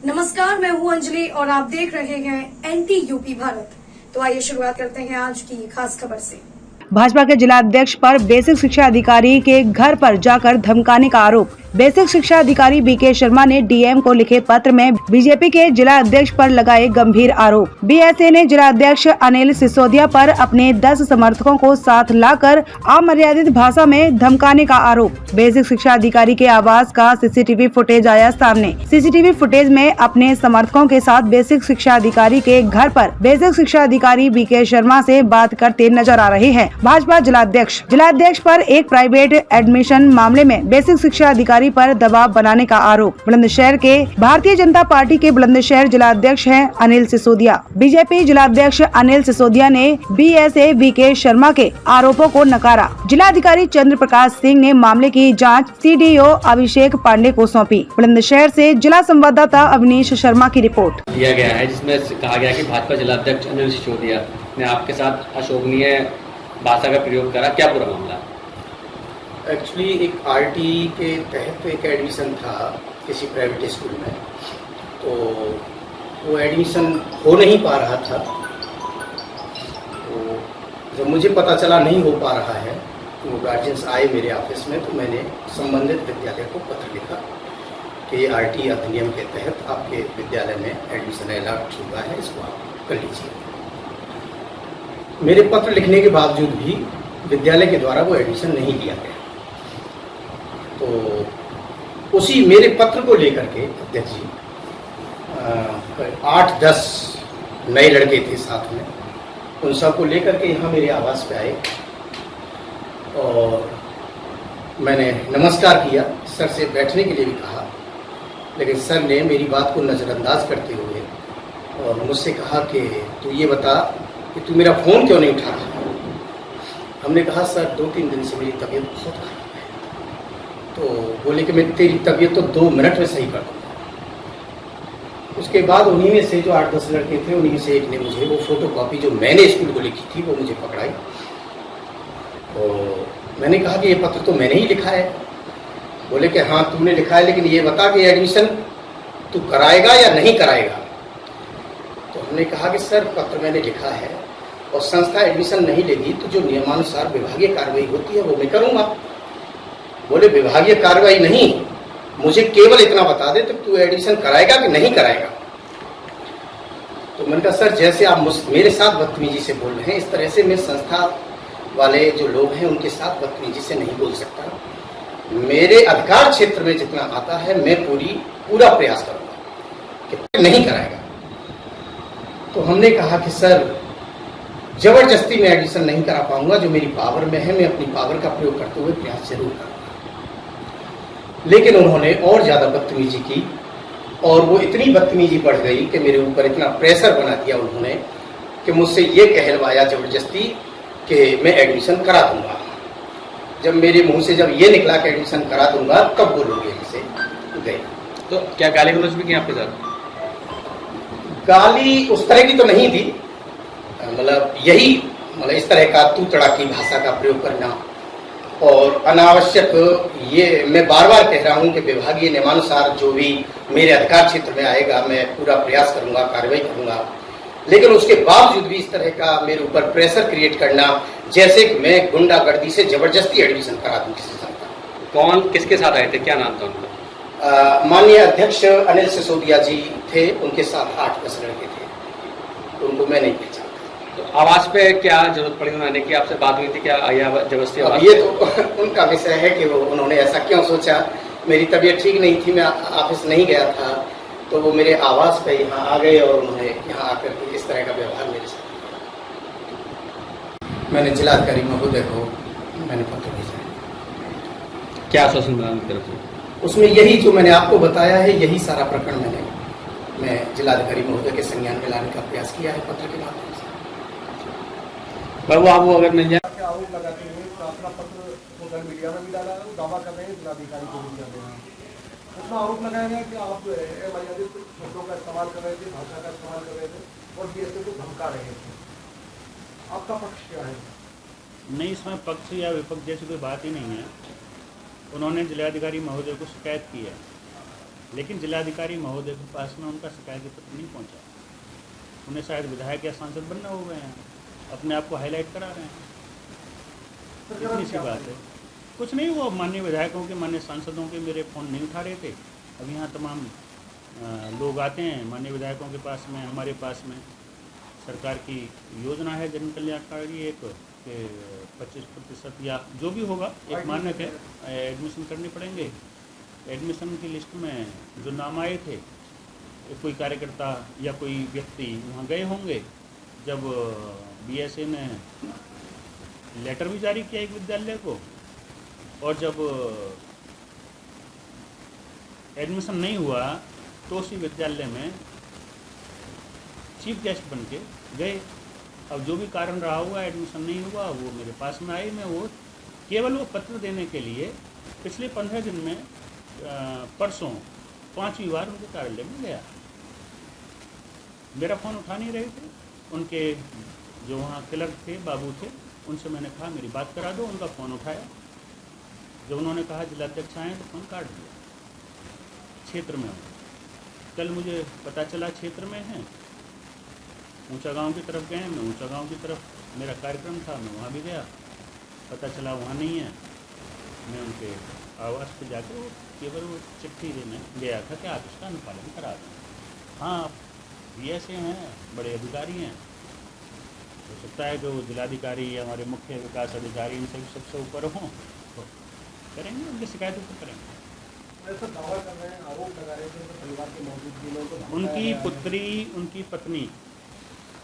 नमस्कार, मैं हूं अंजलि और आप देख रहे हैं एनटी यूपी भारत। तो आइए शुरुआत करते हैं आज की खास खबर से। भाजपा के जिला अध्यक्ष पर बेसिक शिक्षा अधिकारी के घर पर जाकर धमकाने का आरोप। बेसिक शिक्षा अधिकारी बीके शर्मा ने डीएम को लिखे पत्र में बीजेपी के जिला अध्यक्ष पर लगाए गंभीर आरोप। बीएसए ने जिला अध्यक्ष अनिल सिसोदिया पर अपने 10 समर्थकों को साथ लाकर अमर्यादित भाषा में धमकाने का आरोप। बेसिक शिक्षा अधिकारी के आवास का सीसीटीवी फुटेज आया सामने। सीसीटीवी फुटेज में अपने समर्थकों के साथ बेसिक शिक्षा अधिकारी के घर पर बेसिक शिक्षा अधिकारी बीके शर्मा से बात करते नजर आ रहे हैं। भाजपा जिलाध्यक्ष पर एक प्राइवेट एडमिशन मामले में बेसिक शिक्षा अधिकारी पर दबाव बनाने का आरोप। बुलंदशहर के भारतीय जनता पार्टी के बुलंदशहर जिलाध्यक्ष हैं अनिल सिसोदिया। बीजेपी जिलाध्यक्ष अनिल सिसोदिया ने बीएसए बीके शर्मा के आरोपों को नकारा। जिलाधिकारी चंद्र प्रकाश सिंह ने मामले की जांच सीडीओ अभिषेक पांडे को सौंपी। बुलंदशहर से जिला संवाददाता अवनीश शर्मा की रिपोर्ट। दिया गया है जिसमें कहा गया कि भाजपा जिलाध्यक्ष अनिल सिसोदिया ने आपके साथ अशोभनीय भाषा का प्रयोग करा। क्या पूरा मामला? एक्चुअली एक आरटी के तहत एक एडमिशन था किसी प्राइवेट स्कूल में, तो वो एडमिशन हो नहीं पा रहा था। तो जब मुझे पता चला नहीं हो पा रहा है तो वो गार्जियंस आए मेरे ऑफिस में, तो मैंने संबंधित विद्यालय को पत्र लिखा कि आरटी अधिनियम के तहत आपके विद्यालय में एडमिशन अलॉट हुआ है, इसको आप कर लीजिए। मेरे पत्र लिखने के बावजूद भी विद्यालय के द्वारा वो एडमिशन नहीं लिया गया। तो उसी मेरे पत्र को लेकर के अध्यक्ष जी 8-10 नए लड़के थे साथ में, उन सबको लेकर के यहाँ मेरे आवास पे आए और मैंने नमस्कार किया, सर से बैठने के लिए भी कहा, लेकिन सर ने मेरी बात को नज़रअंदाज करते हुए और मुझसे कहा कि तू ये बता कि तू मेरा फ़ोन क्यों नहीं उठा रहा। हमने कहा सर 2-3 दिन से मेरी तबीयत बहुत खराब है। तो बोले कि मैं तेरी तबीयत तो 2 मिनट में सही कर दूँगा। उसके बाद उन्हीं में से जो 8-10 लड़के थे, उन्हीं में से एक ने मुझे वो फोटोकॉपी जो मैंने स्कूल को लिखी थी वो मुझे पकड़ाई। तो मैंने कहा कि ये पत्र तो मैंने ही लिखा है। बोले कि हाँ तूने लिखा है, लेकिन ये बता कि एडमिशन तू कराएगा या नहीं कराएगा। तो हमने कहा कि सर पत्र मैंने लिखा है और संस्था एडमिशन नहीं लेगी तो जो नियमानुसार विभागीय कार्रवाई होती है वो मैं करूँगा। बोले विभागीय कार्रवाई नहीं, मुझे केवल इतना बता दे तो तू एडमिशन कराएगा कि नहीं कराएगा। तो मैंने कहा सर जैसे आप मेरे साथ बदतमीजी से बोल रहे हैं, इस तरह से मैं संस्था वाले जो लोग हैं उनके साथ बदतमीजी से नहीं बोल सकता। मेरे अधिकार क्षेत्र में जितना आता है मैं पूरा प्रयास करूँगा कि नहीं कराएगा। तो हमने कहा कि सर जबरदस्ती मैं एडमिशन नहीं करा पाऊंगा, जो मेरी पावर में है मैं अपनी पावर का प्रयोग करते हुए प्रयास जरूर करूंगा। लेकिन उन्होंने और ज़्यादा बदतमीजी की और वो इतनी बदतमीजी बढ़ गई कि मेरे ऊपर इतना प्रेशर बना दिया उन्होंने कि मुझसे ये कहलवाया जबरदस्ती कि मैं एडमिशन करा दूंगा। जब मेरे मुंह से जब ये निकला कि एडमिशन करा दूंगा तब वो लोग यहाँ से गए। तो क्या गाली गलौज भी की आपके साथ? गाली उस तरह की तो नहीं थी, मतलब इस तरह का तू तड़ाकी भाषा का प्रयोग करना और अनावश्यक, ये मैं बार बार कह रहा हूँ कि विभागीय नियमानुसार जो भी मेरे अधिकार क्षेत्र में आएगा मैं पूरा प्रयास करूँगा, कार्रवाई करूँगा। लेकिन उसके बावजूद भी इस तरह का मेरे ऊपर प्रेशर क्रिएट करना जैसे कि मैं गुंडागर्दी से जबरदस्ती एडमिशन करा दूँ किसी संस्था। कौन किसके साथ आए थे, क्या नाम था उनका? माननीय अध्यक्ष अनिल सिसोदिया जी थे, उनके साथ 8-10 लड़के थे, उनको मैं नहीं पहचानता। तो आवास पे क्या जरूरत पड़ी उन्होंने की आपसे बात हुई थी क्या जबरदस्ती? अब ये तो उनका विषय है कि वो उन्होंने ऐसा क्यों सोचा। मेरी तबीयत ठीक नहीं थी, मैं ऑफिस नहीं गया था, तो वो मेरे आवास पे यहाँ आ गए और उन्होंने यहाँ आकर के इस तरह का व्यवहार मेरे साथ। मैंने जिलाधिकारी महोदय को मैंने पत्र भेजा। क्या आश्वासन मिला उनकी तरफ से? उसमें यही जो मैंने आपको बताया है, यही सारा प्रकरण मैं जिलाधिकारी महोदय के संज्ञान में लाने का प्रयास किया है पत्र के माध्यम से। पर वो आपको अगर नहीं जाए आरोप लगाते हुए प्रार्थना पत्र सोशल मीडिया में भी डाला है, दावा कर रहे हैं जिलाधिकारी को भी कर रहे हैं। उसमें आरोप लगाया गया कि आप अमर्यादित शब्दों का इस्तेमाल कर रहे थे, भाषा का इस्तेमाल कर रहे थे और बीएसए को धमका रहे थे। आपका पक्ष क्या है? नहीं, इसमें पक्ष या विपक्ष जैसी कोई बात ही नहीं है। उन्होंने जिलाधिकारी महोदय को शिकायत की है लेकिन जिलाधिकारी महोदय के पास में उनका शिकायती पत्र नहीं पहुंचा। उन्हें शायद विधायक या सांसद बनना हो गए हैं, अपने आप को हाईलाइट करा रहे हैं। इतनी सी बात है, कुछ नहीं। वो माननीय विधायकों के, माननीय सांसदों के मेरे फ़ोन नहीं उठा रहे थे। अब यहाँ तमाम लोग आते हैं माननीय विधायकों के पास में, हमारे पास में। सरकार की योजना है जन कल्याणकारी एक के 25% या जो भी होगा एक मानक है, एडमिशन करने पड़ेंगे। एडमिशन की लिस्ट में जो नाम आए थे, कोई कार्यकर्ता या कोई व्यक्ति वहाँ गए होंगे। जब बीएसए ने लेटर भी जारी किया एक विद्यालय को, और जब एडमिशन नहीं हुआ तो उसी विद्यालय में चीफ गेस्ट बन के गए। अब जो भी कारण रहा होगा, एडमिशन नहीं हुआ, वो मेरे पास में आए। मैं वो केवल वो पत्र देने के लिए पिछले 15 दिन में परसों 5वीं बार उनके कार्यालय में गया। मेरा फ़ोन उठा नहीं रहे थे। उनके जो वहाँ क्लर्क थे, बाबू थे, उनसे मैंने कहा मेरी बात करा दो। उनका फ़ोन उठाया। जब उन्होंने कहा जिलाध्यक्ष आए तो फ़ोन काट दिया। क्षेत्र में हूँ। कल मुझे पता चला क्षेत्र में हैं, ऊंचा गांव की तरफ गए। मैं ऊंचा गांव की तरफ, मेरा कार्यक्रम था, मैं वहाँ भी गया। पता चला वहाँ नहीं है। मैं उनके आवास पे जाकर केवल वो चिट्ठी देने गया था कि आप इसका अनुपालन करा दें। हाँ, ये ऐसे हैं, बड़े अधिकारी हैं। हो सकता है कि वो जिलाधिकारी या हमारे मुख्य विकास अधिकारी इनसे सबसे ऊपर हों, तो करेंगे, उनकी शिकायतों को करेंगे। ऐसा दावा कर रहे हैं, आरोप लगा रहे हैं कि उनके परिवार के मौजूदगी में उनको उनकी पुत्री, उनकी पत्नी,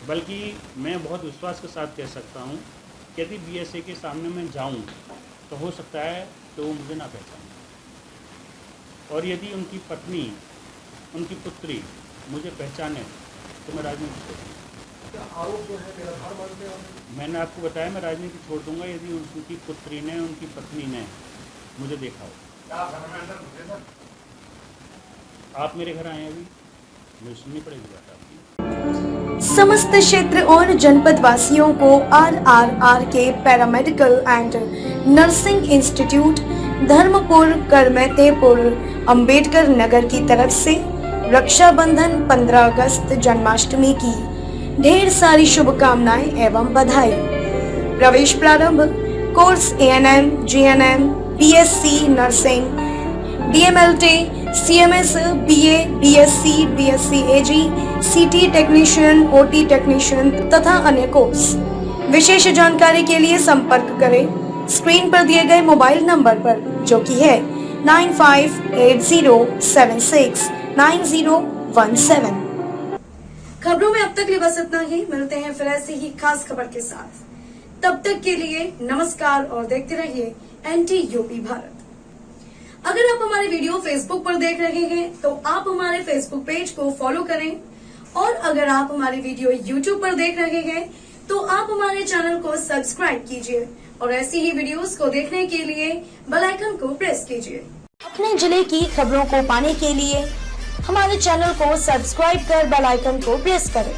बल्कि मैं बहुत विश्वास के साथ कह सकता हूँ कि यदि बीएसए के सामने मैं जाऊँ तो हो सकता है कि वो मुझे ना पहचाने, और यदि उनकी पत्नी, उनकी पुत्री मुझे पहचाने तो मैं राजनीति छोड़ दूँगा। आरोप जो है निराधार मानते हैं। मैंने आपको बताया मैं राजनीति छोड़ दूँगा यदि उनकी पुत्री ने, उनकी पत्नी ने मुझे देखा हो। आप मेरे घर आए अभी, मुझे सुननी पड़ेगी बात आपकी। समस्त क्षेत्र और जनपद वासियों को RRR के paramedical and nursing institute Dharampur, Karmetepur, Ambedkar Nagar की तरफ से रक्षाबंधन, 15 अगस्त, जन्माष्टमी की ढेर सारी शुभकामनाएं एवं बधाई। प्रवेश प्रारंभ। Course ANM, GNM, BSc nursing, DMLT, CMS, BA, BSc, BSc AG, CT technician, OT technician तथा अन्य कोर्स। विशेष जानकारी के लिए संपर्क करें स्क्रीन पर दिए गए मोबाइल नंबर पर, जो कि है 9580769017। खबरों में अब तक लिए बस इतना ही। मिलते हैं फिर ऐसी ही खास खबर के साथ। तब तक के लिए नमस्कार और देखते रहिए NTUP भारत। अगर आप हमारे वीडियो फेसबुक पर देख रहे हैं तो आप हमारे फेसबुक पेज को फॉलो करें, और अगर आप हमारी वीडियो यूट्यूब पर देख रहे हैं तो आप हमारे चैनल को सब्सक्राइब कीजिए, और ऐसी ही वीडियोस को देखने के लिए बेल आइकन को प्रेस कीजिए। अपने जिले की खबरों को पाने के लिए हमारे चैनल को सब्सक्राइब कर बेल आइकन को प्रेस करें।